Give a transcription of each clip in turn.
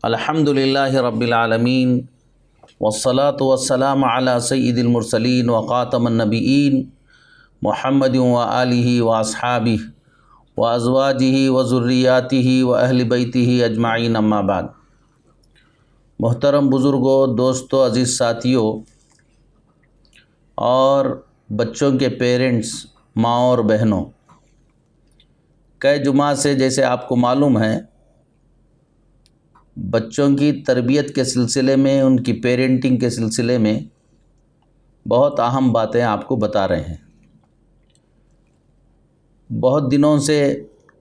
الحمدللہ رب العالمین والصلاة والسلام علی سید المرسلین وخاتم النبیین محمد وآلہ واصحابہ وازواجہ وذریاتہ واہل بیتہ اجمعین اما بعد۔ محترم بزرگوں، دوستوں، عزیز ساتھیوں اور بچوں کے پیرنٹس، ماں اور بہنوں، کئی جمعہ سے جیسے آپ کو معلوم ہے بچوں کی تربیت کے سلسلے میں، ان کی پیرنٹنگ کے سلسلے میں بہت اہم باتیں آپ کو بتا رہے ہیں۔ بہت دنوں سے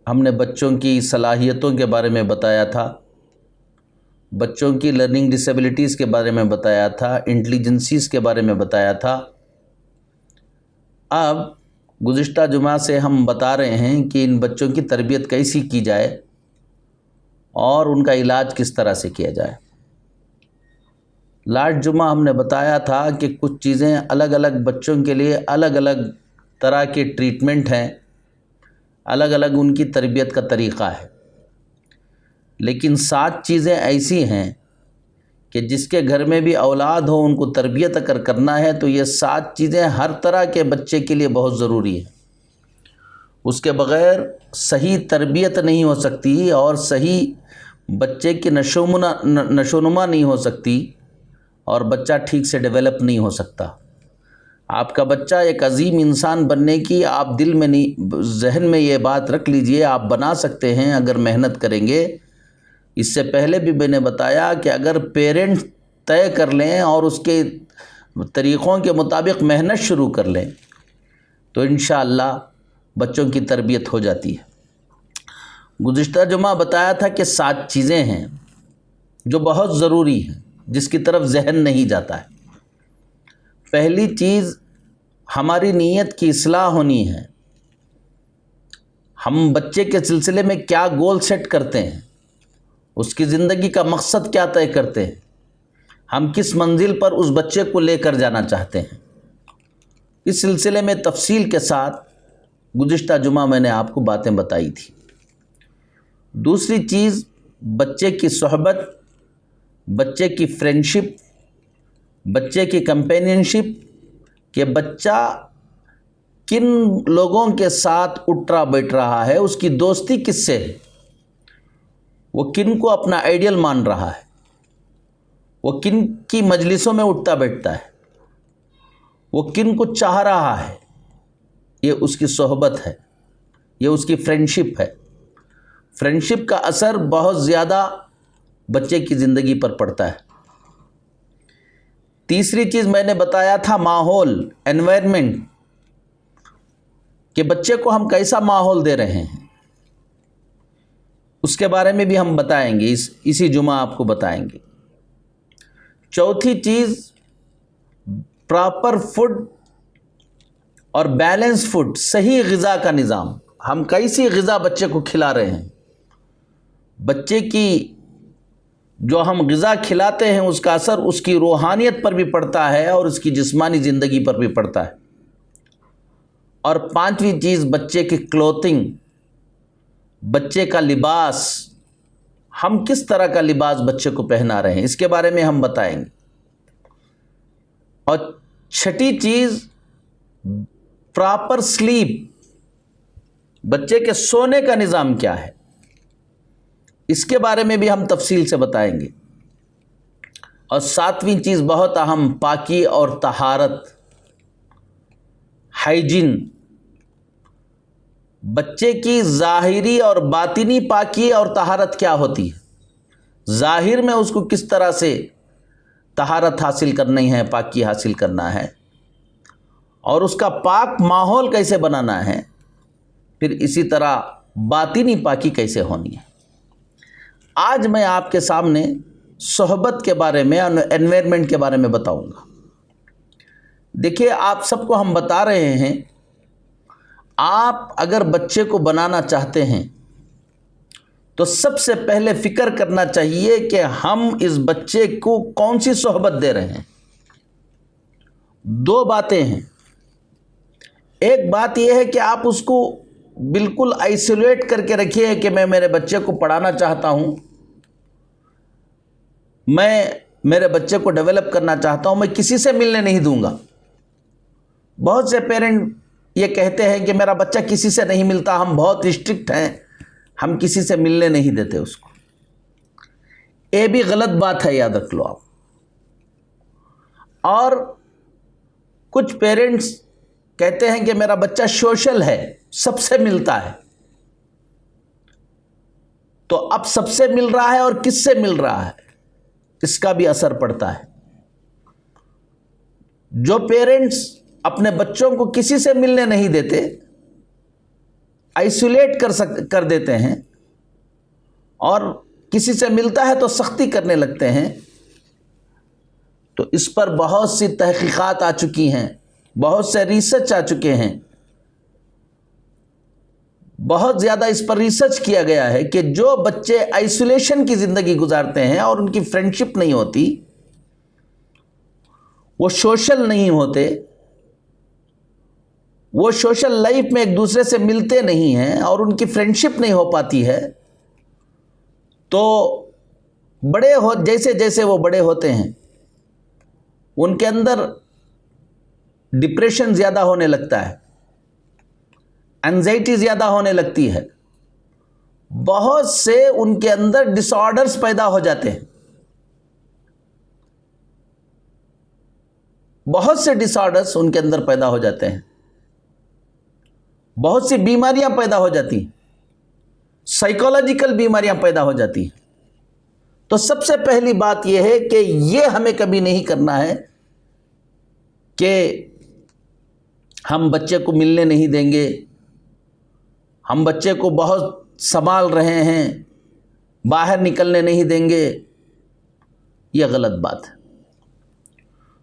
ہم نے بچوں کی صلاحیتوں کے بارے میں بتایا تھا، بچوں کی لرننگ ڈسیبلٹیز کے بارے میں بتایا تھا، انٹیلیجنسیز کے بارے میں بتایا تھا۔ اب گزشتہ جمعہ سے ہم بتا رہے ہیں کہ ان بچوں کی تربیت کیسی کی جائے اور ان کا علاج کس طرح سے کیا جائے۔ لاسٹ جمعہ ہم نے بتایا تھا کہ کچھ چیزیں الگ الگ بچوں کے لیے الگ الگ طرح کے ٹریٹمنٹ ہیں، الگ الگ ان کی تربیت کا طریقہ ہے، لیکن 7 چیزیں ایسی ہیں کہ جس کے گھر میں بھی اولاد ہو، ان کو تربیت اگر کرنا ہے تو یہ 7 چیزیں ہر طرح کے بچے کے لیے بہت ضروری ہے۔ اس کے بغیر صحیح تربیت نہیں ہو سکتی اور صحیح بچے کی نشوونما نہیں ہو سکتی اور بچہ ٹھیک سے ڈیولپ نہیں ہو سکتا۔ آپ کا بچہ ایک عظیم انسان بننے کی آپ دل میں نہیں، ذہن میں یہ بات رکھ لیجئے، آپ بنا سکتے ہیں اگر محنت کریں گے۔ اس سے پہلے بھی میں نے بتایا کہ اگر پیرنٹس طے کر لیں اور اس کے طریقوں کے مطابق محنت شروع کر لیں تو انشاءاللہ بچوں کی تربیت ہو جاتی ہے۔ گزشتہ جمعہ بتایا تھا کہ 7 چیزیں ہیں جو بہت ضروری ہیں، جس کی طرف ذہن نہیں جاتا ہے۔ پہلی چیز، ہماری نیت کی اصلاح ہونی ہے۔ ہم بچے کے سلسلے میں کیا گول سیٹ کرتے ہیں، اس کی زندگی کا مقصد کیا طے کرتے ہیں، ہم کس منزل پر اس بچے کو لے کر جانا چاہتے ہیں، اس سلسلے میں تفصیل کے ساتھ گزشتہ جمعہ میں نے آپ کو باتیں بتائی تھی۔ دوسری چیز، بچے کی صحبت، بچے کی فرینڈشپ، بچے کی کمپینینشپ، کہ بچہ کن لوگوں کے ساتھ اٹھا بیٹھ رہا ہے، اس کی دوستی کس سے ہے، وہ کن کو اپنا آئیڈیل مان رہا ہے، وہ کن کی مجلسوں میں اٹھتا بیٹھتا ہے، وہ کن کو چاہ رہا ہے، یہ اس کی صحبت ہے، یہ اس کی فرینڈشپ ہے۔ فرینڈشپ کا اثر بہت زیادہ بچے کی زندگی پر پڑتا ہے۔ تیسری چیز میں نے بتایا تھا ماحول، انوائرمنٹ، کہ بچے کو ہم کیسا ماحول دے رہے ہیں، اس کے بارے میں بھی ہم بتائیں گے، اسی جمعہ آپ کو بتائیں گے۔ چوتھی چیز، پراپر فوڈ اور بیلنس فوڈ، صحیح غذا کا نظام، ہم کیسی غذا بچے کو کھلا رہے ہیں، بچے کی جو ہم غذا کھلاتے ہیں اس کا اثر اس کی روحانیت پر بھی پڑتا ہے اور اس کی جسمانی زندگی پر بھی پڑتا ہے۔ اور 5ویں چیز، بچے کی کلوتھنگ، بچے کا لباس، ہم کس طرح کا لباس بچے کو پہنا رہے ہیں، اس کے بارے میں ہم بتائیں گے۔ اور 6ٹھی چیز، پراپر سلیپ، بچے کے سونے کا نظام کیا ہے، اس کے بارے میں بھی ہم تفصیل سے بتائیں گے۔ اور 7ویں چیز بہت اہم، پاکی اور طہارت، ہائیجین، بچے کی ظاہری اور باطنی پاکی اور طہارت کیا ہوتی ہے، ظاہر میں اس کو کس طرح سے طہارت حاصل کرنی ہے، پاکی حاصل کرنا ہے، اور اس کا پاک ماحول کیسے بنانا ہے، پھر اسی طرح باطنی پاکی کیسے ہونی ہے۔ آج میں آپ کے سامنے صحبت کے بارے میں، انوائرمنٹ کے بارے میں بتاؤں گا۔ دیکھیے، آپ سب کو ہم بتا رہے ہیں، آپ اگر بچے کو بنانا چاہتے ہیں تو سب سے پہلے فکر کرنا چاہیے کہ ہم اس بچے کو کون سی صحبت دے رہے ہیں۔ 2 باتیں ہیں، ایک بات یہ ہے کہ آپ اس کو بالکل آئسولیٹ کر کے رکھیے کہ میں میرے بچے کو پڑھانا چاہتا ہوں، میں میرے بچے کو ڈیولپ کرنا چاہتا ہوں، میں کسی سے ملنے نہیں دوں گا۔ بہت سے پیرنٹ یہ کہتے ہیں کہ میرا بچہ کسی سے نہیں ملتا، ہم بہت اسٹرکٹ ہیں، ہم کسی سے ملنے نہیں دیتے اس کو۔ یہ بھی غلط بات ہے، یاد رکھ لو آپ۔ اور کچھ پیرنٹس کہتے ہیں کہ میرا بچہ سوشل ہے، سب سے ملتا ہے۔ تو اب سب سے مل رہا ہے اور کس سے مل رہا ہے، اس کا بھی اثر پڑتا ہے۔ جو پیرنٹس اپنے بچوں کو کسی سے ملنے نہیں دیتے، آئسولیٹ کر دیتے ہیں، اور کسی سے ملتا ہے تو سختی کرنے لگتے ہیں، تو اس پر بہت سی تحقیقات آ چکی ہیں، بہت سے ریسرچ آ چکے ہیں، بہت زیادہ اس پر ریسرچ کیا گیا ہے کہ جو بچے آئسولیشن کی زندگی گزارتے ہیں اور ان کی فرینڈشپ نہیں ہوتی، وہ سوشل نہیں ہوتے، وہ سوشل لائف میں ایک دوسرے سے ملتے نہیں ہیں اور ان کی فرینڈشپ نہیں ہو پاتی ہے، تو جیسے جیسے وہ بڑے ہوتے ہیں ان کے اندر ڈپریشن زیادہ ہونے لگتا ہے، انزائٹی زیادہ ہونے لگتی ہے، بہت سے ان کے اندر ڈس آرڈرز پیدا ہو جاتے ہیں، بہت سے ڈس آرڈرز ان کے اندر پیدا ہو جاتے ہیں، بہت سی بیماریاں پیدا ہو جاتی ہیں، سائیکولوجیکل بیماریاں پیدا ہو جاتی ہیں۔ تو سب سے پہلی بات یہ ہے کہ یہ ہمیں کبھی نہیں کرنا ہے کہ ہم بچے کو ملنے نہیں دیں گے، ہم بچے کو بہت سنبھال رہے ہیں، باہر نکلنے نہیں دیں گے، یہ غلط بات ہے۔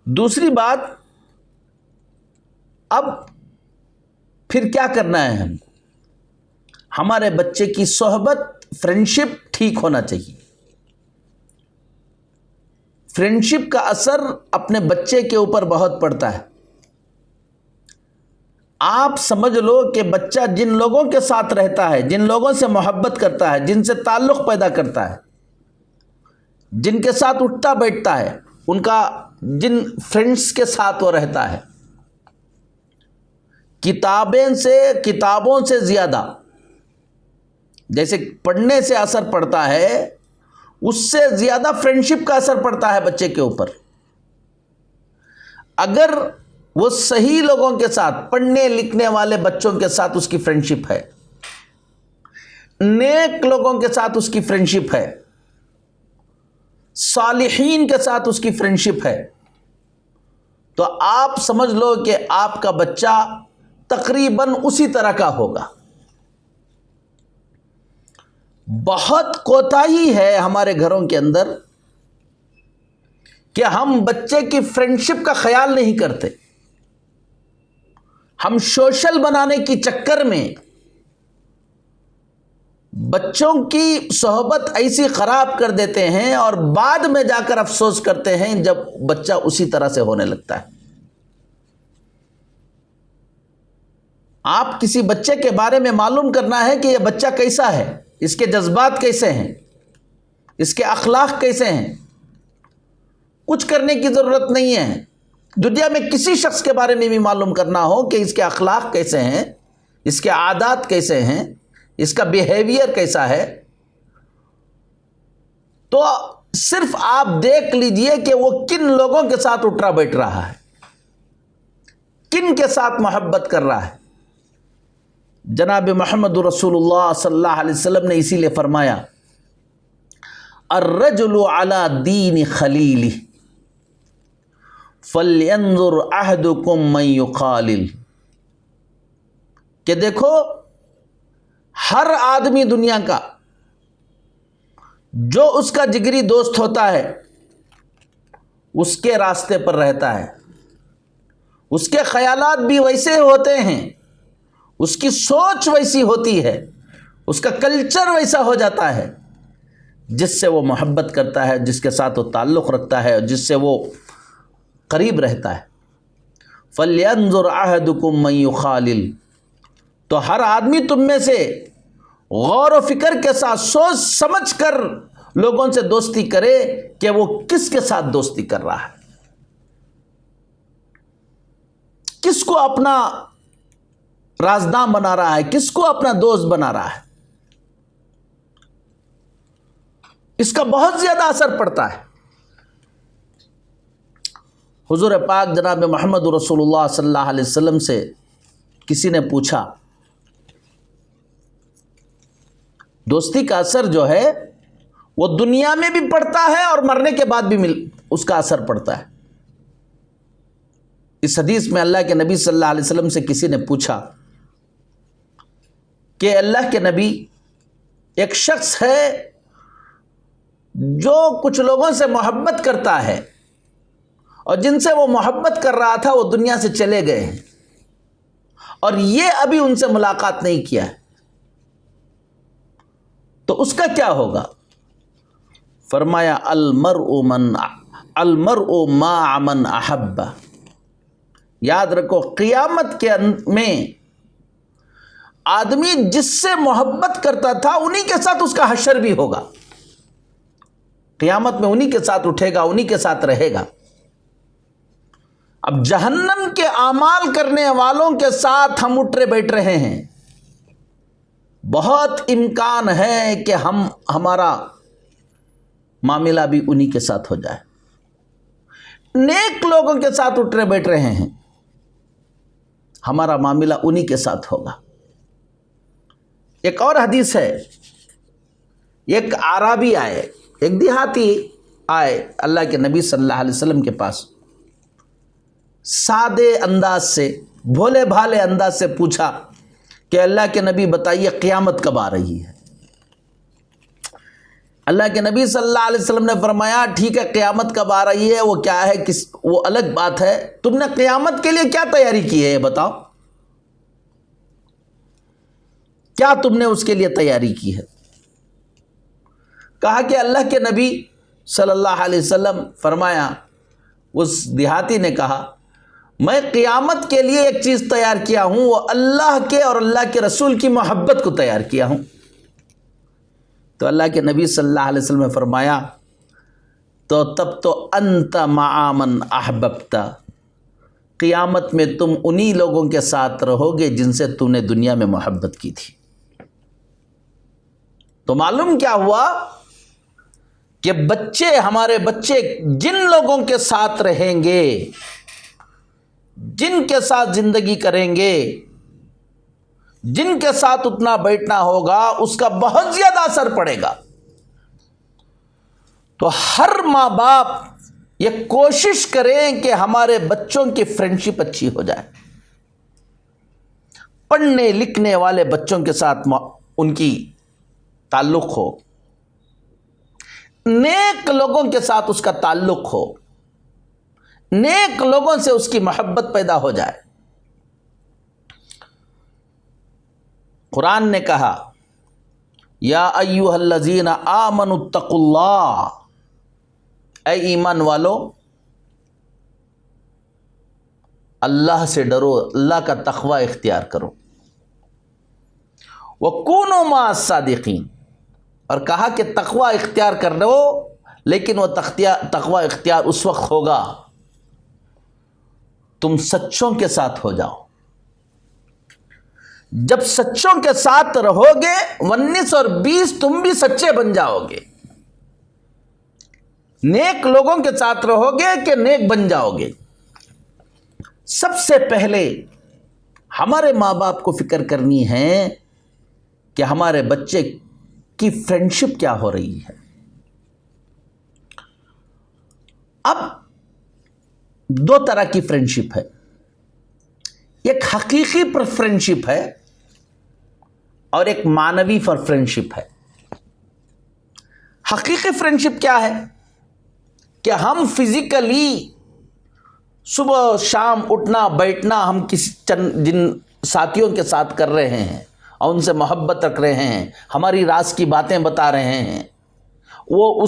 دوسری بات، اب پھر کیا کرنا ہے؟ ہمارے بچے کی صحبت، فرینڈشپ ٹھیک ہونا چاہیے۔ فرینڈشپ کا اثر اپنے بچے کے اوپر بہت پڑتا ہے۔ آپ سمجھ لو کہ بچہ جن لوگوں کے ساتھ رہتا ہے، جن لوگوں سے محبت کرتا ہے، جن سے تعلق پیدا کرتا ہے، جن کے ساتھ اٹھتا بیٹھتا ہے، ان کا جن فرینڈس کے ساتھ وہ رہتا ہے، کتابوں سے زیادہ، جیسے پڑھنے سے اثر پڑتا ہے، اس سے زیادہ فرینڈشپ کا اثر پڑتا ہے بچے کے اوپر۔ اگر وہ صحیح لوگوں کے ساتھ، پڑھنے لکھنے والے بچوں کے ساتھ اس کی فرینڈشپ ہے، نیک لوگوں کے ساتھ اس کی فرینڈشپ ہے، صالحین کے ساتھ اس کی فرینڈشپ ہے، تو آپ سمجھ لو کہ آپ کا بچہ تقریباً اسی طرح کا ہوگا۔ بہت کوتاہی ہے ہمارے گھروں کے اندر کہ ہم بچے کی فرینڈشپ کا خیال نہیں کرتے۔ ہم سوشل بنانے کی چکر میں بچوں کی صحبت ایسی خراب کر دیتے ہیں، اور بعد میں جا کر افسوس کرتے ہیں جب بچہ اسی طرح سے ہونے لگتا ہے۔ آپ کسی بچے کے بارے میں معلوم کرنا ہے کہ یہ بچہ کیسا ہے، اس کے جذبات کیسے ہیں، اس کے اخلاق کیسے ہیں، کچھ کرنے کی ضرورت نہیں ہے۔ دنیا میں کسی شخص کے بارے میں بھی معلوم کرنا ہو کہ اس کے اخلاق کیسے ہیں، اس کے عادات کیسے ہیں، اس کا بیہیویئر کیسا ہے، تو صرف آپ دیکھ لیجئے کہ وہ کن لوگوں کے ساتھ اٹھا بیٹھ رہا ہے، کن کے ساتھ محبت کر رہا ہے۔ جناب محمد رسول اللہ صلی اللہ علیہ وسلم نے اسی لیے فرمایا، الرجل علی دین خلیلہ فَلْيَنْظُرْ أَحَدُكُمْ مَنْ يُخَالِلُ، کہ دیکھو ہر آدمی دنیا کا جو اس کا جگری دوست ہوتا ہے اس کے راستے پر رہتا ہے، اس کے خیالات بھی ویسے ہوتے ہیں، اس کی سوچ ویسی ہوتی ہے، اس کا کلچر ویسا ہو جاتا ہے، جس سے وہ محبت کرتا ہے، جس کے ساتھ وہ تعلق رکھتا ہے، جس سے وہ قریب رہتا ہے۔ فَلْيَنْظُرْ أَحَدُكُمْ مَنْ يُخَالِلُ، تو ہر آدمی تم میں سے غور و فکر کے ساتھ، سوچ سمجھ کر لوگوں سے دوستی کرے کہ وہ کس کے ساتھ دوستی کر رہا ہے، کس کو اپنا رازداں بنا رہا ہے، کس کو اپنا دوست بنا رہا ہے، اس کا بہت زیادہ اثر پڑتا ہے۔ حضور پاک جناب محمد رسول اللہ صلی اللہ علیہ وسلم سے کسی نے پوچھا، دوستی کا اثر جو ہے وہ دنیا میں بھی پڑتا ہے اور مرنے کے بعد بھی اس کا اثر پڑتا ہے۔ اس حدیث میں اللہ کے نبی صلی اللہ علیہ وسلم سے کسی نے پوچھا کہ اللہ کے نبی، ایک شخص ہے جو کچھ لوگوں سے محبت کرتا ہے اور جن سے وہ محبت کر رہا تھا وہ دنیا سے چلے گئے ہیں اور یہ ابھی ان سے ملاقات نہیں کیا ہے، تو اس کا کیا ہوگا؟ فرمایا المرء مع من احب۔ یاد رکھو، قیامت کے میں آدمی جس سے محبت کرتا تھا انہی کے ساتھ اس کا حشر بھی ہوگا، قیامت میں انہی کے ساتھ اٹھے گا، انہی کے ساتھ رہے گا۔ اب جہنم کے اعمال کرنے والوں کے ساتھ ہم اٹھے بیٹھ رہے ہیں، بہت امکان ہے کہ ہمارا معاملہ بھی انہی کے ساتھ ہو جائے۔ نیک لوگوں کے ساتھ اٹھے بیٹھ رہے ہیں، ہمارا معاملہ انہی کے ساتھ ہوگا۔ ایک اور حدیث ہے، ایک اعرابی آئے، ایک دیہاتی آئے اللہ کے نبی صلی اللہ علیہ وسلم کے پاس، سادے انداز سے، بھولے بھالے انداز سے پوچھا کہ اللہ کے نبی بتائیے قیامت کب آ رہی ہے؟ اللہ کے نبی صلی اللہ علیہ وسلم نے فرمایا ٹھیک ہے، قیامت کب آ رہی ہے وہ کیا ہے، وہ الگ بات ہے، تم نے قیامت کے لیے کیا تیاری کی ہے یہ بتاؤ، کیا تم نے اس کے لیے تیاری کی ہے؟ کہا کہ اللہ کے نبی صلی اللہ علیہ وسلم، فرمایا اس دیہاتی نے کہا میں قیامت کے لیے ایک چیز تیار کیا ہوں، وہ اللہ کے اور اللہ کے رسول کی محبت کو تیار کیا ہوں۔ تو اللہ کے نبی صلی اللہ علیہ وسلم نے فرمایا تو تب تو انت مع من احببت، قیامت میں تم انہی لوگوں کے ساتھ رہو گے جن سے تم نے دنیا میں محبت کی تھی۔ تو معلوم کیا ہوا کہ ہمارے بچے جن لوگوں کے ساتھ رہیں گے، جن کے ساتھ زندگی کریں گے، جن کے ساتھ اٹھنا بیٹھنا ہوگا، اس کا بہت زیادہ اثر پڑے گا۔ تو ہر ماں باپ یہ کوشش کریں کہ ہمارے بچوں کی فرینڈشپ اچھی ہو جائے، پڑھنے لکھنے والے بچوں کے ساتھ ان کی تعلق ہو، نیک لوگوں کے ساتھ اس کا تعلق ہو، نیک لوگوں سے اس کی محبت پیدا ہو جائے۔ قرآن نے کہا یا ایھا الذین آمنوا اتقوا اللہ، اے ایمان والو اللہ سے ڈرو، اللہ کا تقوی اختیار کرو، وکونوا مع الصادقین، اور کہا کہ تقوی اختیار کر لو، لیکن وہ تقوی اختیار اس وقت ہوگا تم سچوں کے ساتھ ہو جاؤ۔ جب سچوں کے ساتھ رہو گے 19 اور 20 تم بھی سچے بن جاؤ گے، نیک لوگوں کے ساتھ رہو گے کہ نیک بن جاؤ گے۔ سب سے پہلے ہمارے ماں باپ کو فکر کرنی ہے کہ ہمارے بچے کی فرینڈشپ کیا ہو رہی ہے۔ اب دو طرح کی فرینڈشپ ہے، ایک حقیقی پر فرینڈشپ ہے اور ایک معنوی پر فرینڈشپ ہے۔ حقیقی فرینڈشپ کیا ہے کہ ہم فزیکلی صبح شام اٹھنا بیٹھنا ہم جن ساتھیوں کے ساتھ کر رہے ہیں اور ان سے محبت رکھ رہے ہیں، ہماری راز کی باتیں بتا رہے ہیں، وہ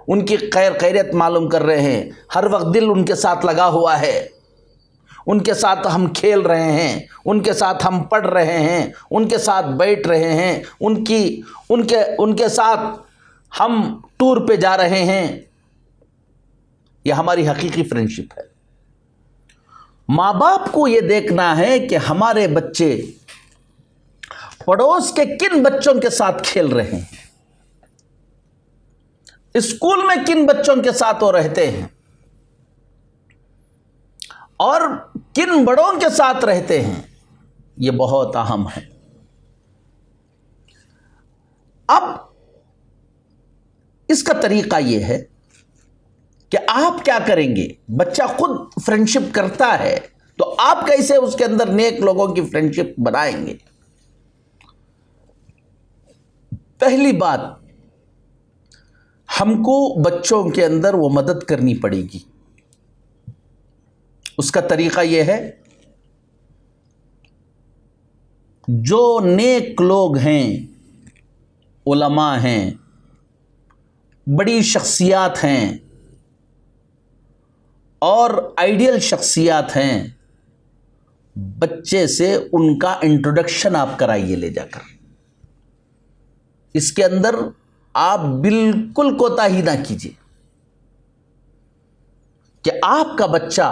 ان کی خیریت معلوم کر رہے ہیں، ہر وقت دل ان کے ساتھ لگا ہوا ہے، ان کے ساتھ ہم کھیل رہے ہیں، ان کے ساتھ ہم پڑھ رہے ہیں، ان کے ساتھ بیٹھ رہے ہیں، ان کے ساتھ ہم ٹور پہ جا رہے ہیں، یہ ہماری حقیقی فرینڈشپ ہے۔ ماں باپ کو یہ دیکھنا ہے کہ ہمارے بچے پڑوس کے کن بچوں کے ساتھ کھیل رہے ہیں، اسکول میں کن بچوں کے ساتھ وہ رہتے ہیں، اور کن بڑوں کے ساتھ رہتے ہیں، یہ بہت اہم ہے۔ اب اس کا طریقہ یہ ہے کہ آپ کیا کریں گے؟ بچہ خود فرینڈشپ کرتا ہے تو آپ کیسے اس کے اندر نیک لوگوں کی فرینڈشپ بنائیں گے؟ پہلی بات، ہم کو بچوں کے اندر وہ مدد کرنی پڑے گی۔ اس کا طریقہ یہ ہے، جو نیک لوگ ہیں، علماء ہیں، بڑی شخصیات ہیں اور آئیڈیل شخصیات ہیں، بچے سے ان کا انٹروڈکشن آپ کرائیے لے جا کر۔ اس کے اندر آپ بالکل کوتاہی نہ کیجیے کہ آپ کا بچہ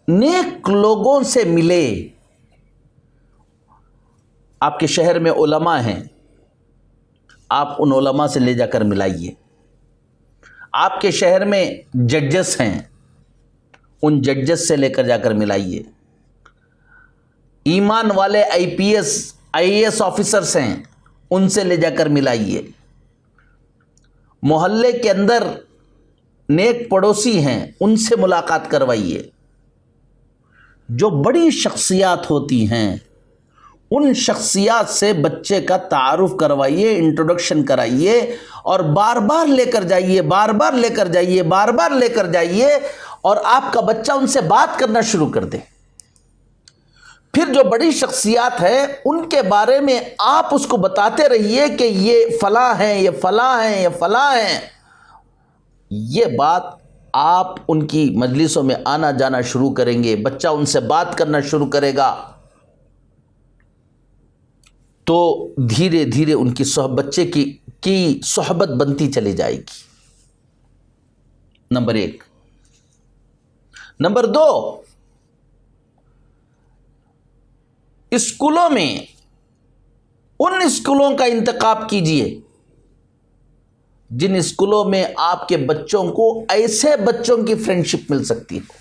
نیک لوگوں سے ملے۔ آپ کے شہر میں علماء ہیں، آپ ان علماء سے لے جا کر ملائیے۔ آپ کے شہر میں ججز ہیں، ان ججز سے لے کر جا کر ملائیے۔ ایمان والے IPS آفیسرز ہیں، ان سے لے جا کر ملائیے۔ محلے کے اندر نیک پڑوسی ہیں، ان سے ملاقات کروائیے۔ جو بڑی شخصیات ہوتی ہیں، ان شخصیات سے بچے کا تعارف کروائیے، انٹروڈکشن کرائیے، اور بار بار لے کر جائیے، بار بار لے کر جائیے، بار بار لے کر جائیے، اور آپ کا بچہ ان سے بات کرنا شروع کر دے۔ پھر جو بڑی شخصیات ہیں ان کے بارے میں آپ اس کو بتاتے رہیے کہ یہ فلاں ہیں، یہ فلاں ہیں، یہ فلاں ہیں۔ یہ بات آپ ان کی مجلسوں میں آنا جانا شروع کریں گے، بچہ ان سے بات کرنا شروع کرے گا، تو دھیرے دھیرے ان کی بچے کی صحبت بنتی چلی جائے گی۔ نمبر 1۔ نمبر 2، اسکولوں میں ان اسکولوں کا انتخاب کیجئے جن اسکولوں میں آپ کے بچوں کو ایسے بچوں کی فرینڈشپ مل سکتی ہو،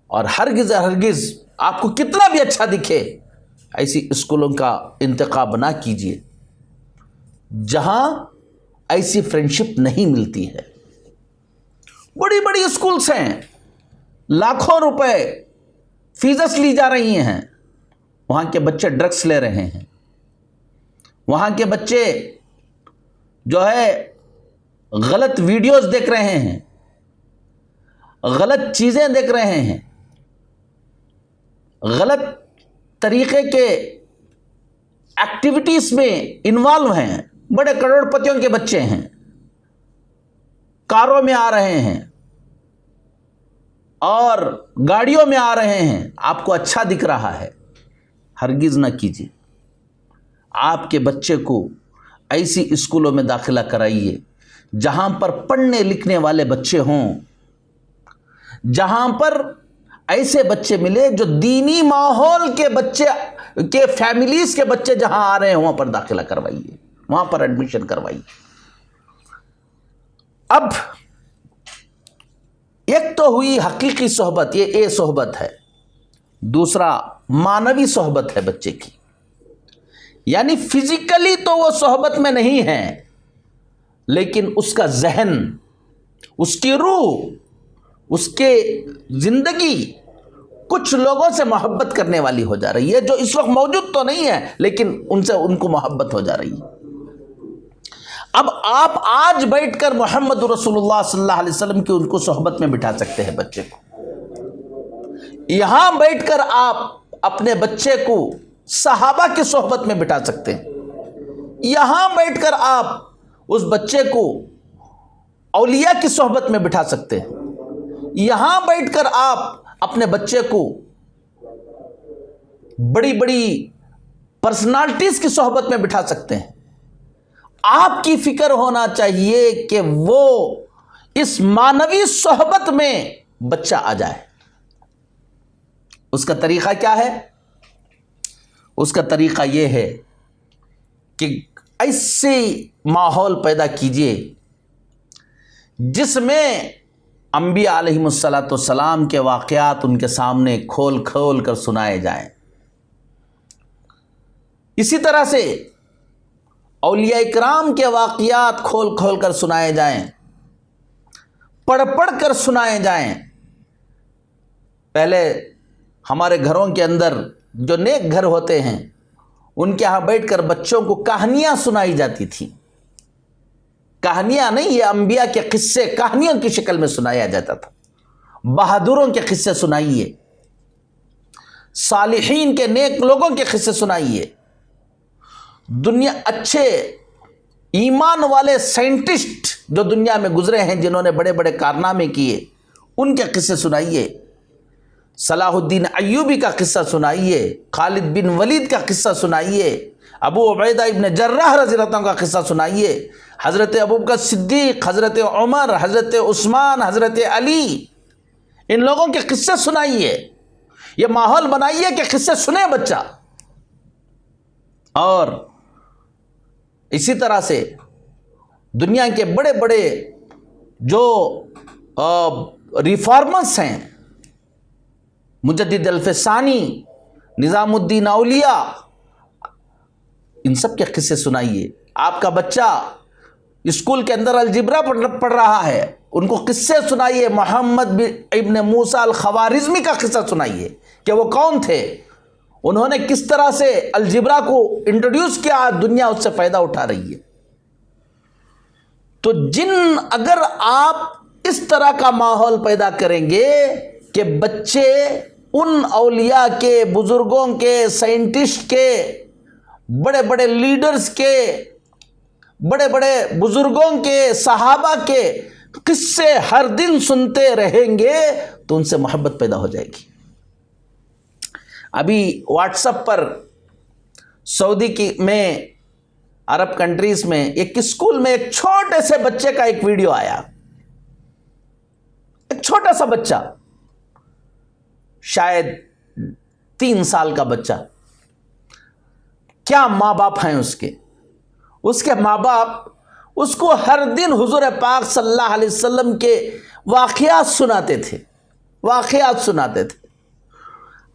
اور ہرگز آپ کو کتنا بھی اچھا دکھے، ایسی اسکولوں کا انتخاب نہ کیجئے جہاں ایسی فرینڈشپ نہیں ملتی ہے۔ بڑی بڑی اسکولز ہیں، لاکھوں روپے فیسز لی جا رہی ہیں، وہاں کے بچے ڈرگس لے رہے ہیں، وہاں کے بچے جو ہے غلط ویڈیوز دیکھ رہے ہیں، غلط چیزیں دیکھ رہے ہیں، غلط طریقے کے ایکٹیویٹیز میں انوالو ہیں۔ بڑے کروڑ پتیوں کے بچے ہیں، کاروں میں آ رہے ہیں اور گاڑیوں میں آ رہے ہیں، آپ کو اچھا دکھ رہا ہے، ہرگز نہ کیجیے۔ آپ کے بچے کو ایسی اسکولوں میں داخلہ کرائیے جہاں پر پڑھنے لکھنے والے بچے ہوں، جہاں پر ایسے بچے ملے جو دینی ماحول کے بچے کے فیملیز کے بچے جہاں آ رہے ہیں، وہاں پر داخلہ کروائیے، وہاں پر ایڈمیشن کروائیے۔ اب ایک تو ہوئی حقیقی صحبت، یہ صحبت ہے۔ دوسرا معنوی صحبت ہے بچے کی، یعنی فزیکلی تو وہ صحبت میں نہیں ہے، لیکن اس کا ذہن، اس کی روح، اس کے زندگی کچھ لوگوں سے محبت کرنے والی ہو جا رہی ہے، جو اس وقت موجود تو نہیں ہے لیکن ان کو محبت ہو جا رہی ہے۔ اب آپ آج بیٹھ کر محمد رسول اللہ صلی اللہ علیہ وسلم کی ان کو صحبت میں بٹھا سکتے ہیں بچے کو۔ یہاں بیٹھ کر آپ اپنے بچے کو صحابہ کی صحبت میں بٹھا سکتے ہیں، یہاں بیٹھ کر آپ اس بچے کو اولیاء کی صحبت میں بٹھا سکتے ہیں، یہاں بیٹھ کر آپ اپنے بچے کو بڑی بڑی پرسنالٹیز کی صحبت میں بٹھا سکتے ہیں۔ آپ کی فکر ہونا چاہیے کہ وہ اس مانوی صحبت میں بچہ آ جائے۔ اس کا طریقہ کیا ہے؟ اس کا طریقہ یہ ہے کہ ایسے ماحول پیدا کیجئے جس میں انبیاء علیہم السلام کے واقعات ان کے سامنے کھول کھول کر سنائے جائیں۔ اسی طرح سے اولیاء اکرام کے واقعات کھول کھول کر سنائے جائیں، پڑھ پڑھ کر سنائے جائیں۔ پہلے ہمارے گھروں کے اندر جو نیک گھر ہوتے ہیں ان کے ہاں بیٹھ کر بچوں کو کہانیاں سنائی جاتی تھیں۔ کہانیاں نہیں، یہ انبیاء کے قصے کہانیوں کی شکل میں سنایا جاتا تھا۔ بہادروں کے قصے سنائیے، صالحین کے نیک لوگوں کے قصے سنائیے، دنیا اچھے ایمان والے سائنٹسٹ جو دنیا میں گزرے ہیں جنہوں نے بڑے بڑے کارنامے کیے ان کے قصے سنائیے، صلاح الدین ایوبی کا قصہ سنائیے، خالد بن ولید کا قصہ سنائیے، ابو عبیدہ ابن جراح رضی اللہ عنہ کا قصہ سنائیے، حضرت ابوبکر صدیق، حضرت عمر، حضرت عثمان، حضرت علی، ان لوگوں کے قصے سنائیے۔ یہ ماحول بنائیے کہ قصے سنے بچہ۔ اور اسی طرح سے دنیا کے بڑے بڑے جو ریفارمرز ہیں، مجدد الفسانی، نظام الدین اولیاء، ان سب کے قصے سنائیے۔ آپ کا بچہ اسکول کے اندر الجبرا پڑھ رہا ہے، ان کو قصے سنائیے۔ محمد ابن موسیٰ الخوارزمی کا قصہ سنائیے کہ وہ کون تھے، انہوں نے کس طرح سے الجبرا کو انٹروڈیوس کیا، دنیا اس سے فائدہ اٹھا رہی ہے۔ تو اگر آپ اس طرح کا ماحول پیدا کریں گے کہ بچے ان اولیاء کے، بزرگوں کے، سائنٹسٹ کے، بڑے بڑے لیڈرز کے، بڑے بڑے بزرگوں کے، صحابہ کے قصے ہر دن سنتے رہیں گے تو ان سے محبت پیدا ہو جائے گی۔ ابھی واٹس ایپ پر سعودی میں، عرب کنٹریز میں، ایک اسکول میں ایک چھوٹے سے بچے کا ایک ویڈیو آیا۔ ایک چھوٹا سا بچہ، شاید 3 سال کا بچہ، کیا ماں باپ ہیں اس کے ماں باپ اس کو ہر دن حضور پاک صلی اللہ علیہ وسلم کے واقعات سناتے تھے۔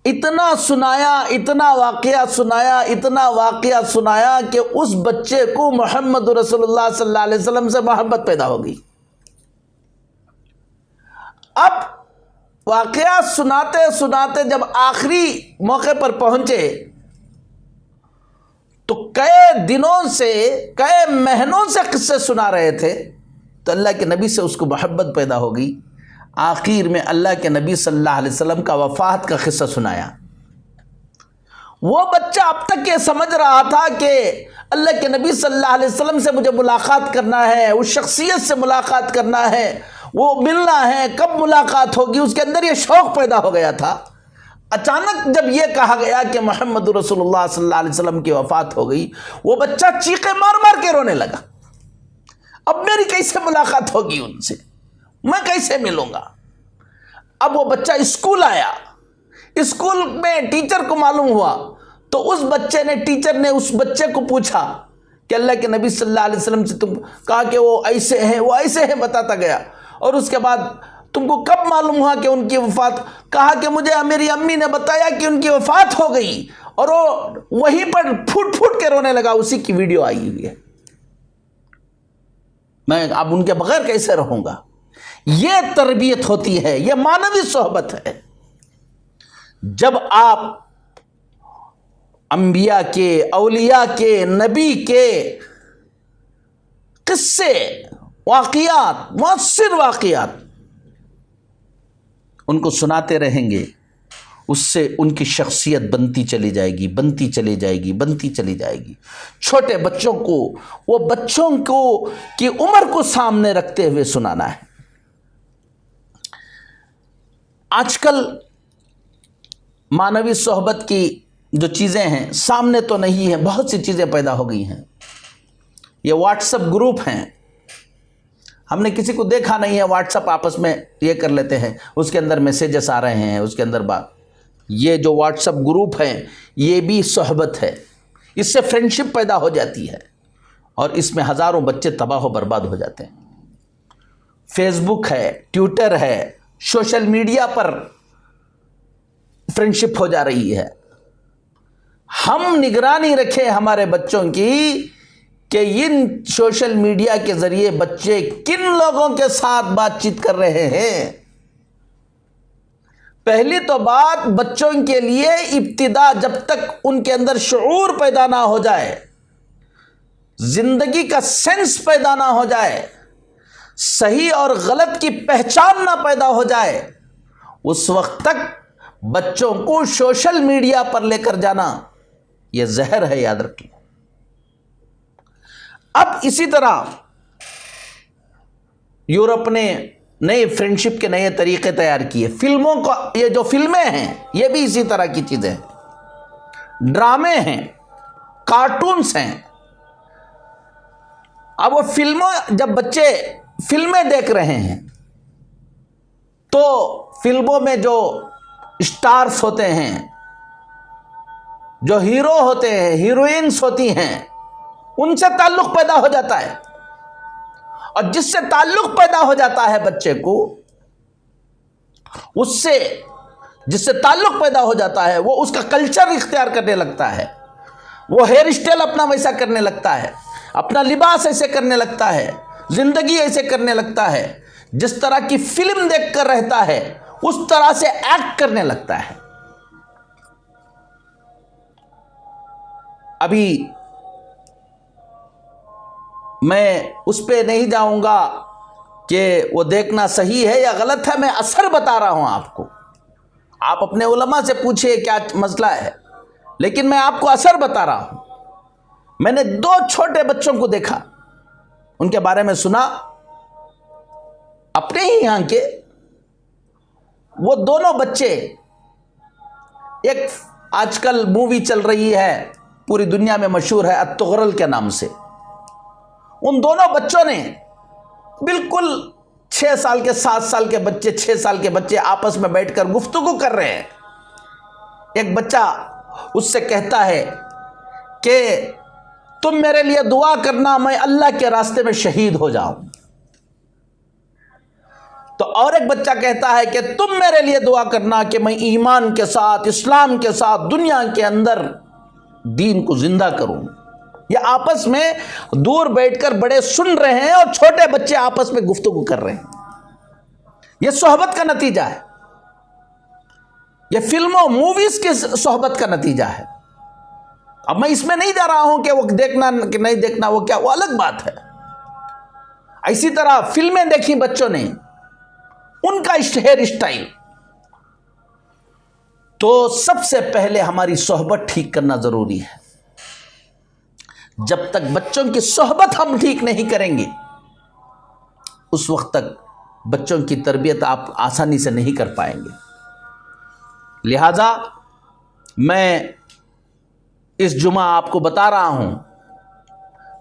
اتنا سنایا، اتنا واقعہ سنایا کہ اس بچے کو محمد رسول اللہ صلی اللہ علیہ وسلم سے محبت پیدا ہو گئی۔ اب واقعات سناتے جب آخری موقع پر پہنچے تو کئی مہینوں سے قصے سنا رہے تھے، تو اللہ کے نبی سے اس کو محبت پیدا ہو گئی۔ آخر میں اللہ کے نبی صلی اللہ علیہ وسلم کا وفات کا قصہ سنایا۔ وہ بچہ اب تک یہ سمجھ رہا تھا کہ اللہ کے نبی صلی اللہ علیہ وسلم سے مجھے ملاقات کرنا ہے، اس شخصیت سے ملاقات کرنا ہے، وہ ملنا ہے، کب ملاقات ہوگی، اس کے اندر یہ شوق پیدا ہو گیا تھا۔ اچانک جب یہ کہا گیا کہ محمد رسول اللہ صلی اللہ علیہ وسلم کی وفات ہو گئی، وہ بچہ چیخے مار مار کے رونے لگا۔ اب میری کیسے ملاقات ہوگی ان سے، میں کیسے ملوں گا؟ اب وہ بچہ اسکول آیا، اسکول میں ٹیچر کو معلوم ہوا تو ٹیچر نے اس بچے کو پوچھا کہ اللہ کے نبی صلی اللہ علیہ وسلم سے تم کہا کہ وہ ایسے ہیں بتاتا گیا، اور اس کے بعد تم کو کب معلوم ہوا کہ ان کی وفات؟ کہا کہ مجھے میری امی نے بتایا کہ ان کی وفات ہو گئی، اور وہ وہیں پر پھوٹ پھوٹ کے رونے لگا۔ اسی کی ویڈیو آئی ہوئی ہے۔ میں اب ان کے بغیر کیسے رہوں گا؟ یہ تربیت ہوتی ہے، یہ مانوی صحبت ہے۔ جب آپ انبیاء کے، اولیاء کے، نبی کے قصے، واقعات، مؤثر واقعات ان کو سناتے رہیں گے، اس سے ان کی شخصیت بنتی چلی جائے گی۔ چھوٹے بچوں کو، وہ بچوں کو کی عمر کو سامنے رکھتے ہوئے سنانا ہے۔ آج کل مانوی صحبت کی جو چیزیں ہیں سامنے تو نہیں ہیں، بہت سی چیزیں پیدا ہو گئی ہیں۔ یہ واٹس ایپ گروپ ہیں. ہم نے کسی کو دیکھا نہیں ہے واٹس ایپ آپس میں یہ کر لیتے ہیں, اس کے اندر میسیجز آ رہے ہیں, اس کے اندر بات. یہ جو واٹس ایپ گروپ ہیں یہ بھی صحبت ہے, اس سے فرینڈشپ پیدا ہو جاتی ہے اور اس میں ہزاروں بچے تباہ و برباد ہو جاتے ہیں. فیس بک ہے, ٹویٹر ہے, سوشل میڈیا پر فرینڈشپ ہو جا رہی ہے. ہم نگرانی رکھیں ہمارے بچوں کی کہ ان سوشل میڈیا کے ذریعے بچے کن لوگوں کے ساتھ بات چیت کر رہے ہیں. پہلی تو بات, بچوں کے لیے ابتدا جب تک ان کے اندر شعور پیدا نہ ہو جائے, زندگی کا سینس پیدا نہ ہو جائے, صحیح اور غلط کی پہچان نہ پیدا ہو جائے, اس وقت تک بچوں کو سوشل میڈیا پر لے کر جانا یہ زہر ہے, یاد رکھیں. اب اسی طرح یورپ نے نئے فرینڈشپ کے نئے طریقے تیار کیے. فلموں کا, یہ جو فلمیں ہیں یہ بھی اسی طرح کی چیزیں ہیں, ڈرامے ہیں, کارٹونز ہیں. اب وہ جب بچے فلمیں دیکھ رہے ہیں تو فلموں میں جو اسٹارز ہوتے ہیں, جو ہیرو ہوتے ہیں, ہیروئنز ہوتی ہیں, ان سے تعلق پیدا ہو جاتا ہے. اور جس سے تعلق پیدا ہو جاتا ہے بچے کو, جس سے تعلق پیدا ہو جاتا ہے وہ اس کا کلچر اختیار کرنے لگتا ہے, وہ ہیئر اسٹائل اپنا ویسا کرنے لگتا ہے, اپنا لباس ایسے کرنے لگتا ہے, زندگی ایسے کرنے لگتا ہے, جس طرح کی فلم دیکھ کر رہتا ہے اس طرح سے ایکٹ کرنے لگتا ہے. ابھی میں اس پہ نہیں جاؤں گا کہ وہ دیکھنا صحیح ہے یا غلط ہے, میں اثر بتا رہا ہوں آپ کو. آپ اپنے علماء سے پوچھئے کیا مسئلہ ہے, لیکن میں آپ کو اثر بتا رہا ہوں. میں نے 2 چھوٹے بچوں کو دیکھا, ان کے بارے میں سنا, اپنے ہی یہاں کے. وہ دونوں بچے, ایک آج کل مووی چل رہی ہے پوری دنیا میں مشہور ہے الطغرل کے نام سے, ان دونوں بچوں نے بالکل 6 سال کے 7 سال کے بچے 6 سال کے بچے آپس میں بیٹھ کر گفتگو کر رہے ہیں. ایک بچہ اس سے کہتا ہے کہ تم میرے لیے دعا کرنا میں اللہ کے راستے میں شہید ہو جاؤں. تو اور ایک بچہ کہتا ہے کہ تم میرے لیے دعا کرنا کہ میں ایمان کے ساتھ, اسلام کے ساتھ دنیا کے اندر دین کو زندہ کروں. یہ آپس میں دور بیٹھ کر بڑے سن رہے ہیں اور چھوٹے بچے آپس میں گفتگو کر رہے ہیں. یہ صحبت کا نتیجہ ہے, یہ فلموں موویز کی صحبت کا نتیجہ ہے. اب میں اس میں نہیں جا رہا ہوں کہ وہ دیکھنا کہ نہیں دیکھنا, وہ کیا, وہ الگ بات ہے. اسی طرح فلمیں دیکھی بچوں نے, ان کا ہیئر اسٹائل. تو سب سے پہلے ہماری صحبت ٹھیک کرنا ضروری ہے. جب تک بچوں کی صحبت ہم ٹھیک نہیں کریں گے اس وقت تک بچوں کی تربیت آپ آسانی سے نہیں کر پائیں گے. لہذا میں اس جمعہ آپ کو بتا رہا ہوں,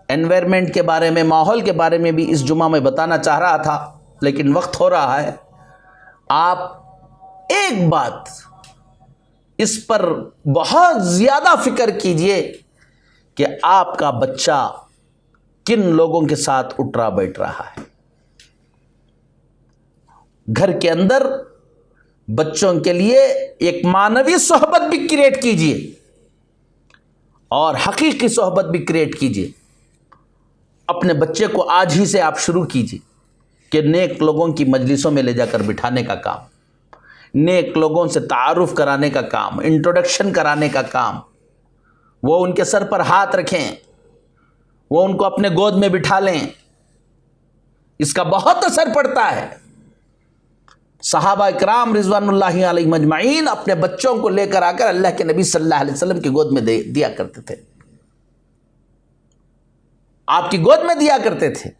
انوائرمنٹ کے بارے میں, ماحول کے بارے میں بھی اس جمعہ میں بتانا چاہ رہا تھا, لیکن وقت ہو رہا ہے. آپ ایک بات اس پر بہت زیادہ فکر کیجئے کہ آپ کا بچہ کن لوگوں کے ساتھ اٹھا بیٹھ رہا ہے. گھر کے اندر بچوں کے لیے ایک معنوی صحبت بھی کریٹ کیجئے اور حقیقی صحبت بھی کریٹ کیجئے. اپنے بچے کو آج ہی سے آپ شروع کیجئے کہ نیک لوگوں کی مجلسوں میں لے جا کر بٹھانے کا کام, نیک لوگوں سے تعارف کرانے کا کام, انٹروڈکشن کرانے کا کام. وہ ان کے سر پر ہاتھ رکھیں, وہ ان کو اپنے گود میں بٹھا لیں, اس کا بہت اثر پڑتا ہے. صحابہ اکرام رضوان اللہ علیہم اجمعین اپنے بچوں کو لے کر آ کر اللہ کے نبی صلی اللہ علیہ وسلم کی گود میں دیا کرتے تھے, آپ کی گود میں دیا کرتے تھے.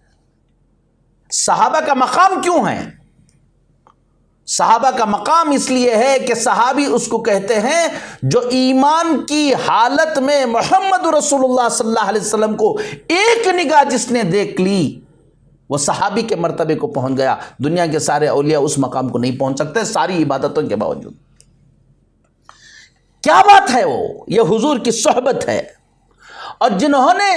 صحابہ کا مقام کیوں ہے؟ صحابہ کا مقام اس لیے ہے کہ صحابی اس کو کہتے ہیں جو ایمان کی حالت میں محمد رسول اللہ صلی اللہ علیہ وسلم کو ایک نگاہ جس نے دیکھ لی وہ صحابی کے مرتبے کو پہنچ گیا. دنیا کے سارے اولیاء اس مقام کو نہیں پہنچ سکتے ساری عبادتوں کے باوجود. کیا بات ہے وہ؟ یہ حضور کی صحبت ہے. اور جنہوں نے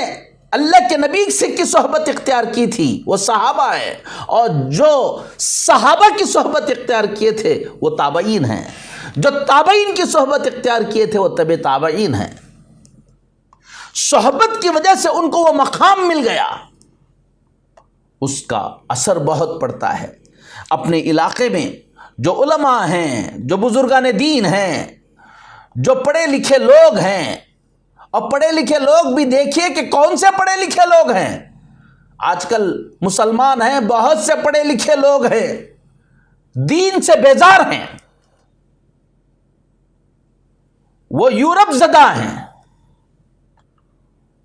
اللہ کے نبی سے کی صحبت اختیار کی تھی وہ صحابہ ہیں، اور جو صحابہ کی صحبت اختیار کیے تھے وہ تابعین ہیں، جو تابعین کی صحبت اختیار کیے تھے وہ تبع تابعین ہیں. صحبت کی وجہ سے ان کو وہ مقام مل گیا، اس کا اثر بہت پڑتا ہے. اپنے علاقے میں جو علماء ہیں، جو بزرگان دین ہیں، جو پڑھے لکھے لوگ ہیں، اور پڑھے لکھے لوگ بھی دیکھیے کہ کون سے پڑھے لکھے لوگ ہیں. آج کل مسلمان ہیں، بہت سے پڑھے لکھے لوگ ہیں، دین سے بیزار ہیں، وہ یورپ زدہ ہیں،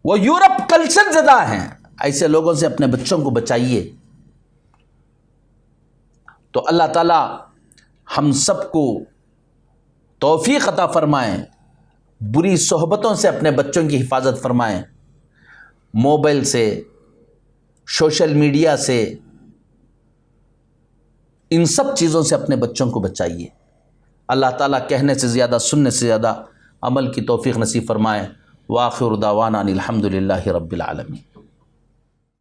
وہ یورپ کلچر زدہ ہیں. ایسے لوگوں سے اپنے بچوں کو بچائیے. تو اللہ تعالی ہم سب کو توفیق عطا فرمائیں، بری صحبتوں سے اپنے بچوں کی حفاظت فرمائیں، موبائل سے، سوشل میڈیا سے، ان سب چیزوں سے اپنے بچوں کو بچائیے. اللہ تعالیٰ کہنے سے زیادہ سننے سے زیادہ عمل کی توفیق نصیب فرمائے. وآخر دعوانا الحمد للہ رب العالمین.